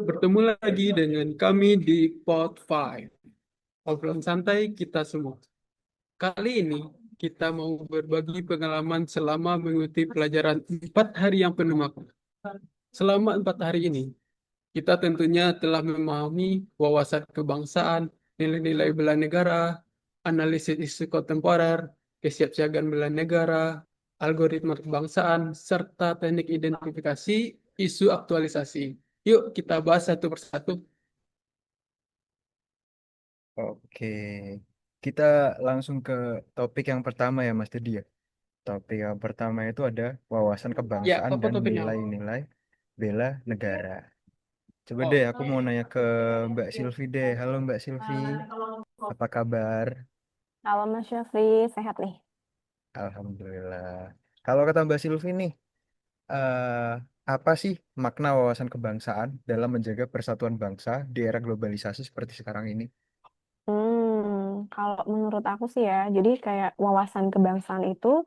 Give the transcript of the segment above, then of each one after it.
Bertemu lagi dengan kami di Pod 5, obrolan santai kita semua. Kali ini kita mau berbagi pengalaman selama mengikuti pelajaran 4 hari yang penuh makna. Selama 4 hari ini, kita tentunya telah memahami wawasan kebangsaan, nilai-nilai bela negara, analisis isu kontemporer, kesiapsiagaan bela negara, algoritma kebangsaan, serta teknik identifikasi isu aktualisasi. Yuk kita bahas satu persatu. Oke, kita langsung ke topik yang pertama ya Mas Dedi ya. Topik yang pertama itu ada wawasan Ya, kebangsaan apa dan topiknya? nilai-nilai bela negara. Coba deh Oh, aku mau nanya ke Mbak Silvi deh. Halo Mbak Silvi, apa kabar? Halo Mas Syafri, sehat nih. Alhamdulillah. Kalau kata Mbak Silvi nih, eh, apa sih makna wawasan kebangsaan dalam menjaga persatuan bangsa di era globalisasi seperti sekarang ini? Kalau menurut aku sih ya, jadi kayak wawasan kebangsaan itu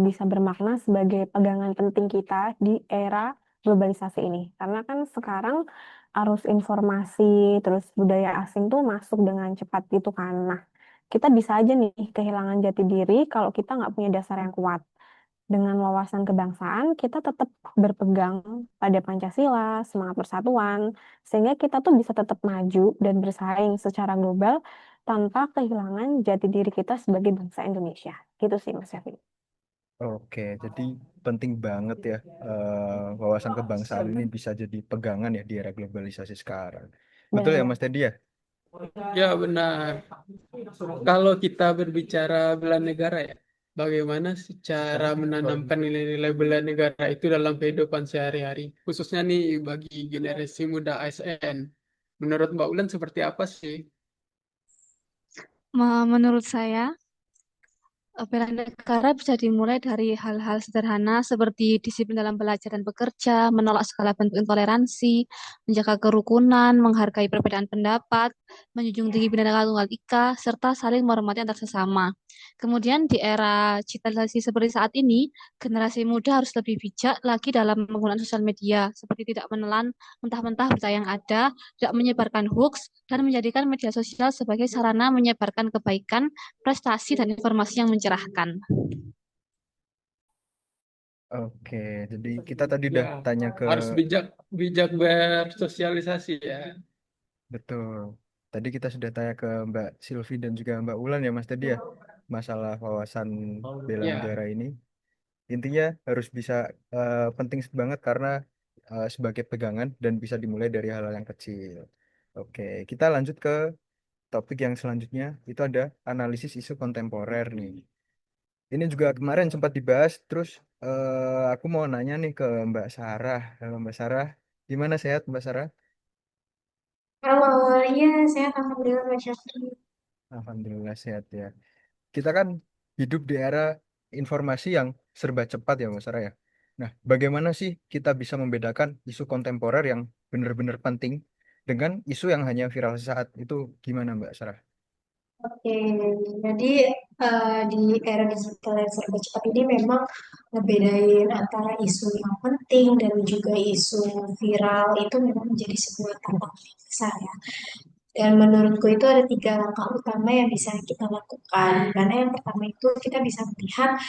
bisa bermakna sebagai pegangan penting kita di era globalisasi ini. Karena kan sekarang arus informasi terus budaya asing tuh masuk dengan cepat gitu kan. Nah, kita bisa aja nih kehilangan jati diri kalau kita nggak punya dasar yang kuat. Dengan wawasan kebangsaan, kita tetap berpegang pada Pancasila, semangat persatuan, sehingga kita tuh bisa tetap maju dan bersaing secara global tanpa kehilangan jati diri kita sebagai bangsa Indonesia. Gitu sih, Mas Syafri. Oke, jadi penting banget ya wawasan kebangsaan ini bisa jadi pegangan ya di era globalisasi sekarang. Betul ya Benar. Mas Teddy ya? ya benar. Kalau kita berbicara bela negara ya, bagaimana sih cara menanamkan nilai-nilai bela negara itu dalam kehidupan sehari-hari, khususnya nih bagi generasi muda ASN. Menurut Mbak Ulan seperti apa sih? Menurut saya, bela negara bisa dimulai dari hal-hal sederhana seperti disiplin dalam belajar dan bekerja, menolak segala bentuk intoleransi, menjaga kerukunan, menghargai perbedaan pendapat, menjunjung tinggi Bhinneka Tunggal Ika, serta saling menghormati antar sesama. Kemudian di era digitalisasi seperti saat ini, generasi muda harus lebih bijak lagi dalam menggunakan sosial media, seperti tidak menelan mentah-mentah berita yang ada, tidak menyebarkan hoax, dan menjadikan media sosial sebagai sarana menyebarkan kebaikan, prestasi, dan informasi yang mencerahkan. Oke, jadi kita tadi Ya, udah tanya ke harus bijak bijak bersosialisasi ya. betul. Tadi kita sudah tanya ke Mbak Silvi dan juga Mbak Ulan ya Mas Teddy ya, masalah wawasan bela Ya, negara ini. Intinya harus bisa penting banget karena sebagai pegangan dan bisa dimulai dari hal-hal yang kecil. Oke, kita lanjut ke topik yang selanjutnya. Itu ada analisis isu kontemporer nih. Ini juga kemarin sempat dibahas. Terus aku mau nanya nih ke Mbak Sarah. Halo Mbak Sarah, gimana sehat Mbak Sarah? Halo, iya saya alhamdulillah Mbak Syafri. Alhamdulillah sehat ya. Kita kan hidup di era informasi yang serba cepat ya Mbak Sarah ya. Nah, bagaimana sih kita bisa membedakan isu kontemporer yang benar-benar penting dengan isu yang hanya viral sesaat itu gimana Mbak Sarah? Oke, jadi di era digital yang serba cepat ini memang ngebedain antara isu yang penting dan juga isu viral itu memang menjadi sebuah tantangan besar ya. Dan menurutku itu ada tiga langkah utama yang bisa kita lakukan. Karena yang pertama itu kita bisa melihat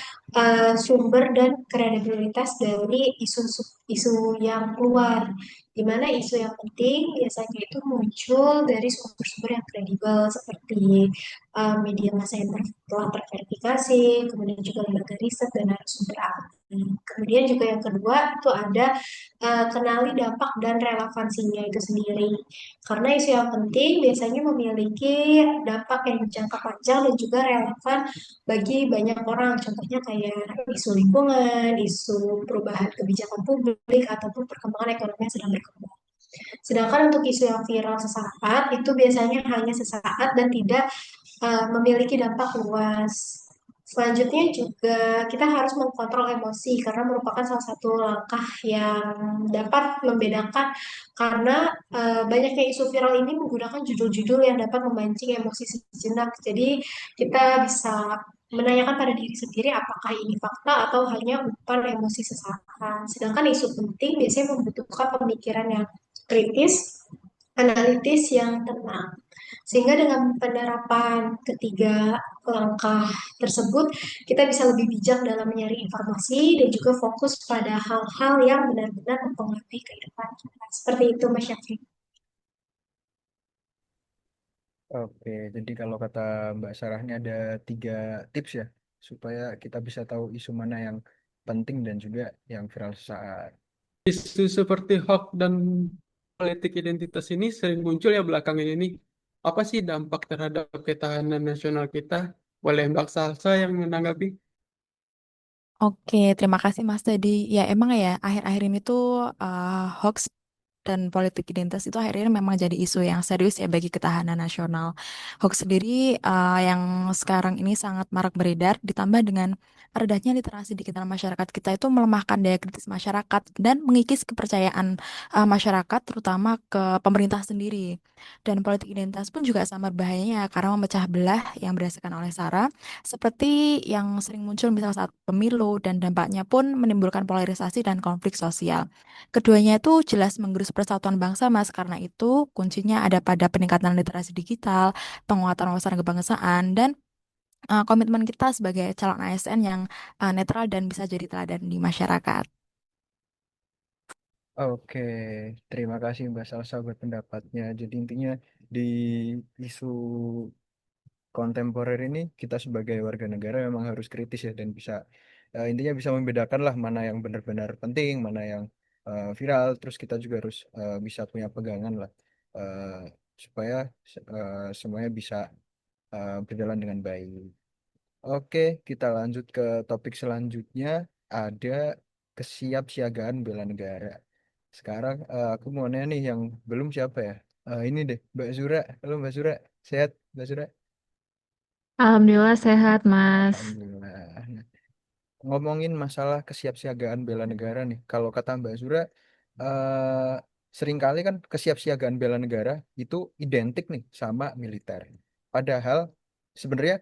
sumber dan kredibilitas dari isu yang keluar. Di mana isu yang penting biasanya itu muncul dari sumber-sumber yang kredibel seperti media massa yang telah terverifikasi, kemudian juga lembaga riset dan narasumber ahli. Kemudian juga yang kedua itu ada kenali dampak dan relevansinya itu sendiri. Karena isu yang penting biasanya memiliki dampak yang jangka panjang dan juga relevan bagi banyak orang. Contohnya kayak isu lingkungan, isu perubahan kebijakan publik, ataupun perkembangan ekonomi yang sedang berkembang. Sedangkan untuk isu yang viral sesaat itu biasanya hanya sesaat dan tidak memiliki dampak luas. Selanjutnya juga kita harus mengkontrol emosi karena merupakan salah satu langkah yang dapat membedakan karena banyaknya isu viral ini menggunakan judul-judul yang dapat memancing emosi sejenak. Jadi kita bisa menanyakan pada diri sendiri apakah ini fakta atau hanya umpan emosi sesaat. Sedangkan isu penting biasanya membutuhkan pemikiran yang kritis, analitis yang tenang. Sehingga dengan penerapan ketiga langkah tersebut, kita bisa lebih bijak dalam menyaring informasi dan juga fokus pada hal-hal yang benar-benar mempengaruhi kehidupan kita. Seperti itu, Mas Syafiq. Oke, jadi kalau kata Mbak Sarah ini ada 3 tips ya, supaya kita bisa tahu isu mana yang penting dan juga yang viral sesaat. Isu seperti hoax dan politik identitas ini sering muncul ya belakangan ini. Apa sih dampak terhadap ketahanan nasional kita? Boleh Mbak Salsa yang menanggapi? Oke, terima kasih Mas Tadi. Ya emang ya, akhir-akhir ini tuh hoax dan politik identitas itu akhirnya memang jadi isu yang serius ya bagi ketahanan nasional. Hoax sendiri yang sekarang ini sangat marak beredar, ditambah dengan rendahnya literasi digital masyarakat kita itu melemahkan daya kritis masyarakat dan mengikis kepercayaan masyarakat, terutama ke pemerintah sendiri. Dan politik identitas pun juga sama berbahayanya karena memecah belah yang berdasarkan oleh SARA, seperti yang sering muncul misal saat pemilu dan dampaknya pun menimbulkan polarisasi dan konflik sosial. Keduanya itu jelas menggerus persatuan bangsa, Mas. Karena itu, kuncinya ada pada peningkatan literasi digital, penguatan wawasan kebangsaan, dan komitmen kita sebagai calon ASN yang netral dan bisa jadi teladan di masyarakat. Oke, terima kasih Mbak Salsa buat pendapatnya. Jadi intinya di isu kontemporer ini kita sebagai warga negara memang harus kritis ya dan bisa intinya bisa membedakan lah mana yang benar-benar penting, mana yang viral. Terus kita juga harus bisa punya pegangan lah eh, supaya semuanya bisa berjalan dengan baik. Oke, kita lanjut ke topik selanjutnya. Ada kesiapsiagaan bela negara. Sekarang aku mau nanya nih yang belum siapa ya? Ini deh, Mbak Zura. Halo Mbak Zura, sehat Mbak Zura? Alhamdulillah sehat, Mas. Alhamdulillah. Nah, ngomongin masalah kesiapsiagaan bela negara nih, kalau kata Mbak Zura, eh, seringkali kan kesiapsiagaan bela negara itu identik nih sama militer. Padahal sebenarnya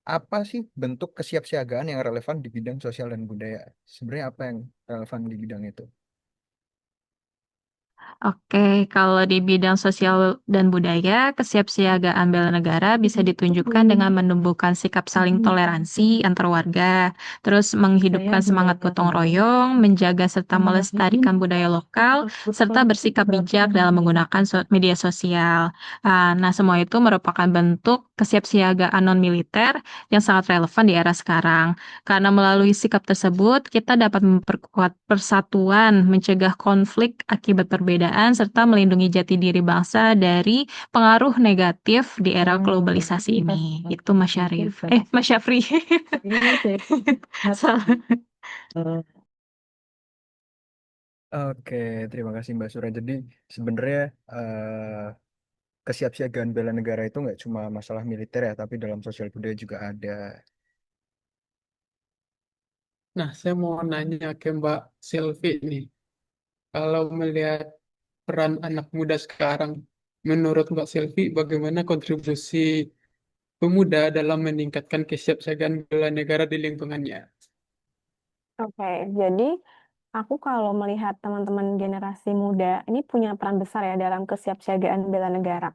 apa sih bentuk kesiapsiagaan yang relevan di bidang sosial dan budaya? Sebenarnya apa yang relevan di bidang itu? Oke, kalau di bidang sosial dan budaya, kesiapsiagaan bela negara bisa ditunjukkan dengan menumbuhkan sikap saling toleransi antar warga, terus menghidupkan semangat gotong royong, menjaga serta melestarikan budaya lokal, serta bersikap bijak dalam menggunakan media sosial. Nah, semua itu merupakan bentuk kesiapsiagaan non-militer yang sangat relevan di era sekarang. Karena melalui sikap tersebut, kita dapat memperkuat persatuan, mencegah konflik akibat perbedaan, serta melindungi jati diri bangsa dari pengaruh negatif di era globalisasi ini. Itu Mas Syarif. Mas Syafri. Salah. Oke, terima kasih Mbak Sura. Jadi sebenarnya kesiapsiagaan bela negara itu nggak cuma masalah militer ya, tapi dalam sosial budaya juga ada. Nah, saya mau nanya ke Mbak Silvi nih. Kalau melihat peran anak muda sekarang, menurut Mbak Silvi, bagaimana kontribusi pemuda dalam meningkatkan kesiapsiagaan bela negara di lingkungannya? Oke, jadi aku kalau melihat teman-teman generasi muda ini punya peran besar ya dalam kesiapsiagaan bela negara.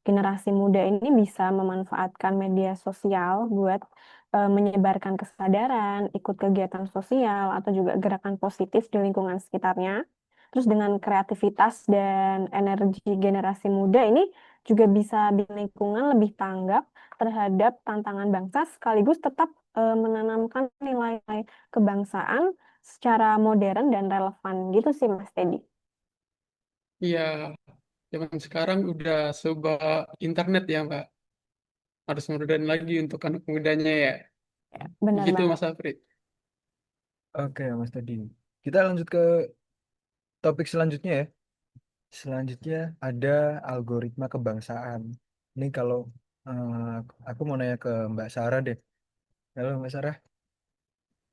Generasi muda ini bisa memanfaatkan media sosial buat menyebarkan kesadaran, ikut kegiatan sosial, atau juga gerakan positif di lingkungan sekitarnya. Terus dengan kreativitas dan energi generasi muda ini juga bisa bikin lingkungan lebih tanggap terhadap tantangan bangsa sekaligus tetap menanamkan nilai-nilai kebangsaan secara modern dan relevan gitu sih Mas Teddy. Iya, zaman sekarang udah serba internet ya, Mbak. Harus modern lagi untuk anak mudanya ya. Ya, benar Begitu banget. Mas Afri. Oke, Mas Tadi. Kita lanjut ke topik selanjutnya ya. Selanjutnya ada algoritma kebangsaan. Ini kalau eh, aku mau nanya ke Mbak Sarah deh. Halo Mbak Sarah.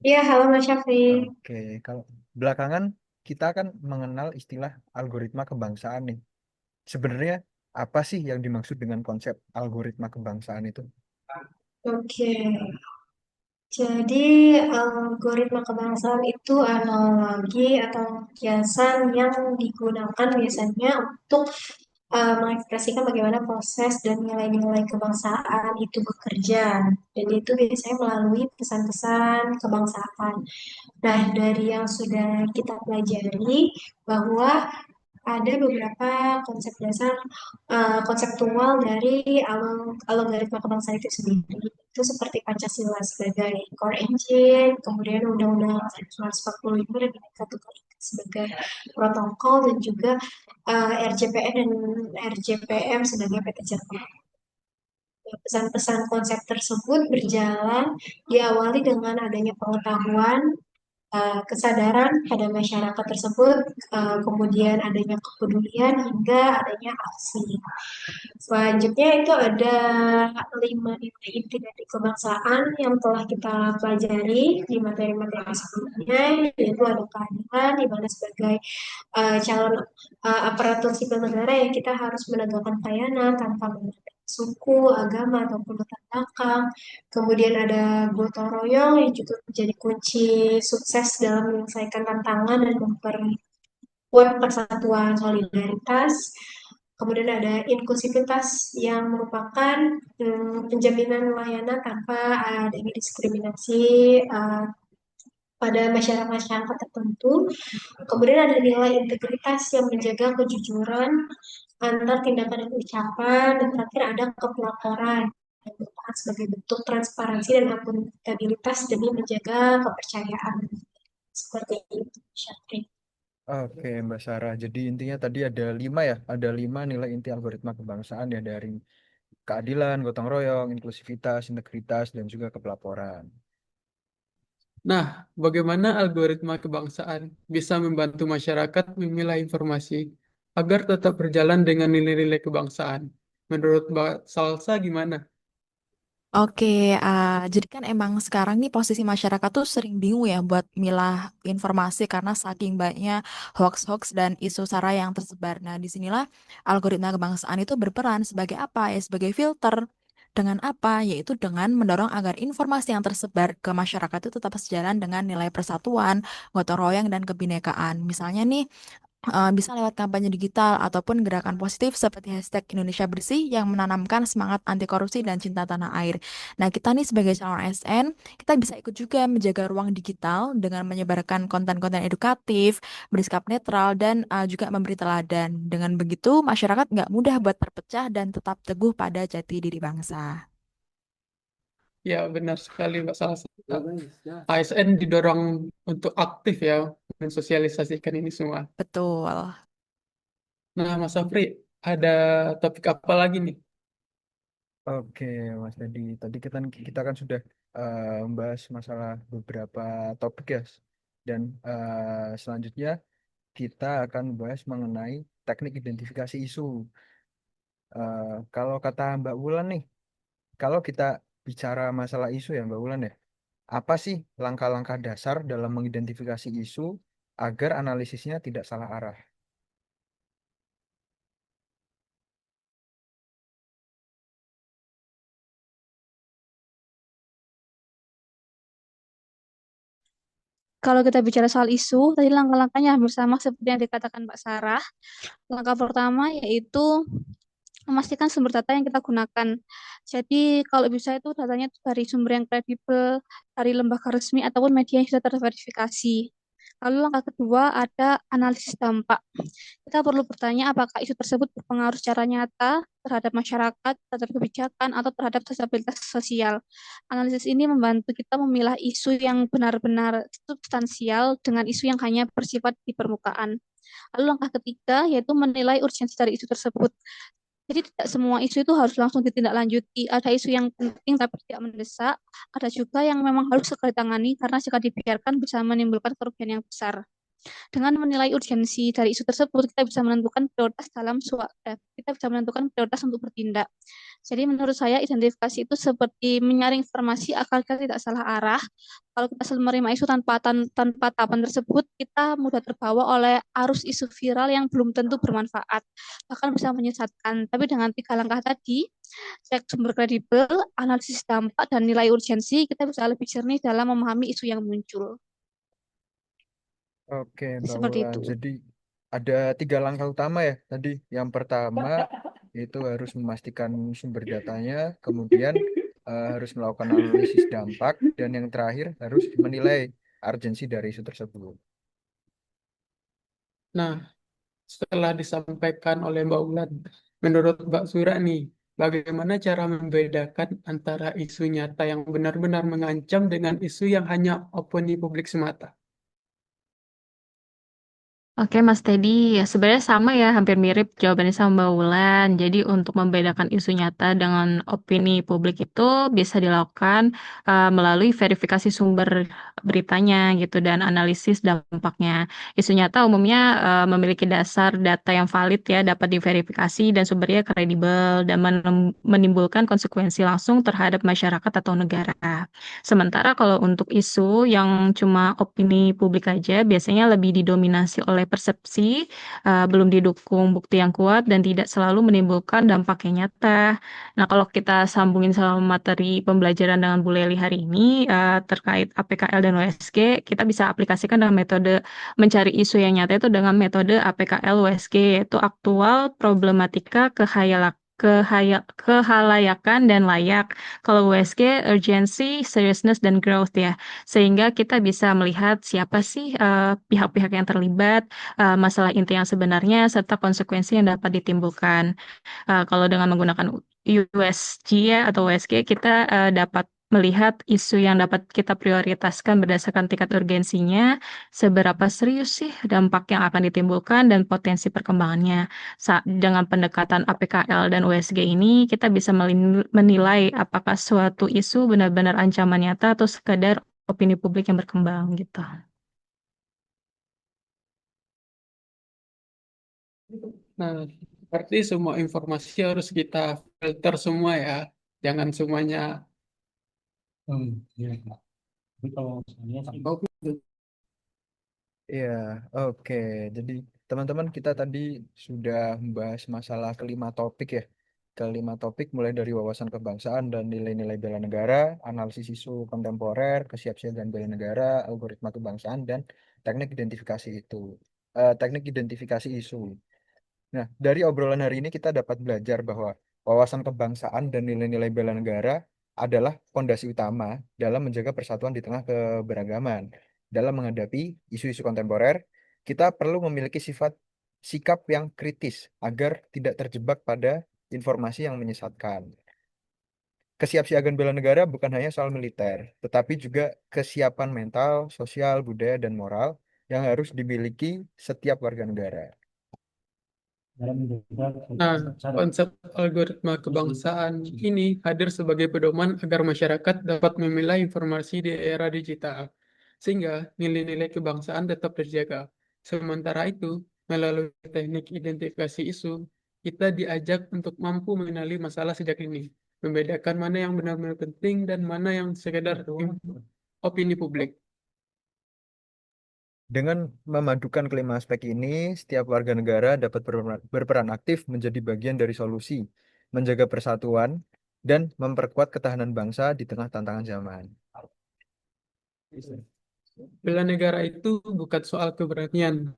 Iya, halo Mas Syafri. Oke, kalau belakangan kita kan mengenal istilah algoritma kebangsaan nih. Sebenarnya apa sih yang dimaksud dengan konsep algoritma kebangsaan itu? Oke. Jadi, algoritma kebangsaan itu analogi atau kiasan yang digunakan biasanya untuk mengekspresikan bagaimana proses dan nilai-nilai kebangsaan itu bekerja. Dan itu biasanya melalui pesan-pesan kebangsaan. Nah, dari yang sudah kita pelajari bahwa ada beberapa konsep dasar konseptual dari algoritma kebangsaan itu sendiri. Itu seperti Pancasila sebagai core engine, kemudian Undang-Undang 1945 dan Bhinneka Tunggal Ika sebagai protokol, dan juga RJPN dan RJPM sebagai peta jalan. Pesan-pesan konsep tersebut berjalan diawali dengan adanya pengetahuan, kesadaran pada masyarakat tersebut, kemudian adanya kepedulian hingga adanya aksi. Selanjutnya itu ada 5 nilai inti dari kebangsaan yang telah kita pelajari di materi-materi sebelumnya, yaitu ada keadilan, di mana sebagai calon aparatur sipil negara ya kita harus menegakkan pelayanan tanpa memandang suku, agama, ataupun latar belakang. Kemudian ada gotong royong yang juga menjadi kunci sukses dalam menyelesaikan tantangan dan memperkuat persatuan solidaritas. Kemudian ada inklusivitas yang merupakan penjaminan layanan tanpa adanya diskriminasi pada masyarakat tertentu. Kemudian ada nilai integritas yang menjaga kejujuran antar tindakan dan ucapan. Dan terakhir ada kepelaporan yang merupakan sebagai bentuk transparansi dan akuntabilitas demi menjaga kepercayaan. Seperti itu, Syafri. Oke, Mbak Sarah. Jadi intinya tadi ada 5 ya, ada 5 nilai inti algoritma kebangsaan ya, dari keadilan, gotong royong, inklusivitas, integritas, dan juga kepelaporan. Nah, bagaimana algoritma kebangsaan bisa membantu masyarakat memilah informasi agar tetap berjalan dengan nilai-nilai kebangsaan? Menurut Mbak Salsa gimana? Oke, jadi kan emang sekarang nih posisi masyarakat tuh sering bingung ya buat milah informasi karena saking banyaknya hoax-hoax dan isu sara yang tersebar. Nah, disinilah algoritma kebangsaan itu berperan sebagai apa ya? Sebagai filter. Dengan apa? Yaitu dengan mendorong agar informasi yang tersebar ke masyarakat itu tetap sejalan dengan nilai persatuan, gotong royong, dan kebinekaan. Misalnya nih, bisa lewat kampanye digital ataupun gerakan positif seperti hashtag Indonesia Bersih yang menanamkan semangat anti korupsi dan cinta tanah air. Nah, kita nih sebagai calon ASN, kita bisa ikut juga menjaga ruang digital dengan menyebarkan konten-konten edukatif, bersikap netral, dan juga memberi teladan. Dengan begitu, masyarakat nggak mudah buat terpecah dan tetap teguh pada jati diri bangsa. Ya, benar sekali Mbak Salsa. ASN didorong untuk aktif ya, mensosialisasikan ini semua. Betul. Nah, Mas Afri, ada topik apa lagi nih? Oke, Mas Tadi. Tadi kita kan sudah membahas masalah beberapa topik ya. Dan selanjutnya kita akan membahas mengenai teknik identifikasi isu. Kalau kata Mbak Wulan nih, kalau kita bicara masalah isu ya Mbak Wulan ya, apa sih langkah-langkah dasar dalam mengidentifikasi isu agar analisisnya tidak salah arah? Kalau kita bicara soal isu, tadi langkah-langkahnya hampir sama seperti yang dikatakan Mbak Sarah. Langkah pertama yaitu memastikan sumber data yang kita gunakan. Jadi kalau bisa itu datanya itu dari sumber yang kredibel, dari lembaga resmi ataupun media yang sudah terverifikasi. Lalu langkah kedua ada analisis dampak. Kita perlu bertanya apakah isu tersebut berpengaruh secara nyata terhadap masyarakat, terhadap kebijakan, atau terhadap stabilitas sosial. Analisis ini membantu kita memilah isu yang benar-benar substansial dengan isu yang hanya bersifat di permukaan. Lalu langkah ketiga yaitu menilai urgensi dari isu tersebut. Jadi tidak semua isu itu harus langsung ditindaklanjuti. Ada isu yang penting tapi tidak mendesak. Ada juga yang memang harus segera ditangani karena jika dibiarkan bisa menimbulkan kerugian yang besar. Dengan menilai urgensi dari isu tersebut, kita bisa menentukan prioritas untuk bertindak. Jadi menurut saya identifikasi itu seperti menyaring informasi agar kita tidak salah arah. Kalau kita selalu menerima isu tanpa tahapan tersebut, kita mudah terbawa oleh arus isu viral yang belum tentu bermanfaat, bahkan bisa menyesatkan. Tapi dengan 3 langkah tadi, cek sumber kredibel, analisis dampak, dan nilai urgensi, kita bisa lebih jernih dalam memahami isu yang muncul. Oke, Mbak Seperti Wulan. itu. Jadi ada 3 langkah utama ya tadi. Yang pertama itu harus memastikan sumber datanya, kemudian harus melakukan analisis dampak, dan yang terakhir harus menilai urgensi dari isu tersebut. Nah, setelah disampaikan oleh Mbak Ulan, menurut Mbak Sura nih, bagaimana cara membedakan antara isu nyata yang benar-benar mengancam dengan isu yang hanya opini publik semata? Oke, Mas Teddy, ya sebenarnya sama ya, hampir mirip jawabannya sama Mbak Wulan. Jadi untuk membedakan isu nyata dengan opini publik itu bisa dilakukan melalui verifikasi sumber beritanya gitu dan analisis dampaknya. Isu nyata umumnya memiliki dasar data yang valid ya, dapat diverifikasi dan sumbernya kredibel dan menimbulkan konsekuensi langsung terhadap masyarakat atau negara. Sementara kalau untuk isu yang cuma opini publik aja, biasanya lebih didominasi oleh persepsi, belum didukung bukti yang kuat, dan tidak selalu menimbulkan dampak yang nyata. Nah, kalau kita sambungin sama materi pembelajaran dengan Bu Leli hari ini, terkait APKL dan USG, kita bisa aplikasikan dengan metode mencari isu yang nyata itu dengan metode APKL USG, yaitu aktual, problematika, kehalayakan dan layak. Kalau USG, urgency, seriousness, dan growth ya. Sehingga kita bisa melihat siapa sih pihak-pihak yang terlibat, masalah inti yang sebenarnya, serta konsekuensi yang dapat ditimbulkan. Kalau dengan menggunakan USG ya, atau USG, kita dapat melihat isu yang dapat kita prioritaskan berdasarkan tingkat urgensinya, seberapa serius sih dampak yang akan ditimbulkan, dan potensi perkembangannya. Dengan pendekatan APKL dan USG ini, kita bisa menilai apakah suatu isu benar-benar ancaman nyata atau sekadar opini publik yang berkembang gitu. Nah, berarti semua informasi harus kita filter semua ya. Jangan semuanya. Iya, oke. Jadi teman-teman, kita tadi sudah membahas masalah kelima topik ya. Kelima topik mulai dari wawasan kebangsaan dan nilai-nilai bela negara, analisis isu kontemporer, kesiapsiagaan bela negara, algoritma kebangsaan, dan teknik identifikasi itu. Teknik identifikasi isu. Nah, dari obrolan hari ini kita dapat belajar bahwa wawasan kebangsaan dan nilai-nilai bela negara adalah fondasi utama dalam menjaga persatuan di tengah keberagaman. Dalam menghadapi isu-isu kontemporer, kita perlu memiliki sikap yang kritis agar tidak terjebak pada informasi yang menyesatkan. Kesiapsiagaan bela negara bukan hanya soal militer, tetapi juga kesiapan mental, sosial, budaya, dan moral yang harus dimiliki setiap warga negara. Nah, konsep algoritma kebangsaan ini hadir sebagai pedoman agar masyarakat dapat memilah informasi di era digital, sehingga nilai-nilai kebangsaan tetap terjaga. Sementara itu, melalui teknik identifikasi isu, kita diajak untuk mampu mengenali masalah sejak dini, membedakan mana yang benar-benar penting dan mana yang sekedar opini publik. Dengan memadukan kelima aspek ini, setiap warga negara dapat berperan aktif menjadi bagian dari solusi, menjaga persatuan, dan memperkuat ketahanan bangsa di tengah tantangan zaman. Bela negara itu bukan soal keberanian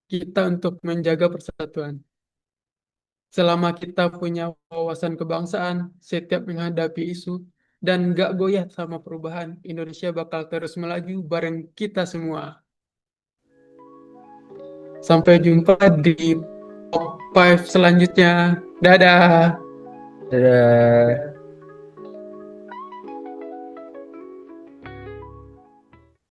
kita untuk menjaga persatuan. Selama kita punya wawasan kebangsaan, setiap menghadapi isu, dan gak goyah sama perubahan, Indonesia bakal terus melaju bareng kita semua. Sampai jumpa di top 5 selanjutnya. Dadah! Dadah.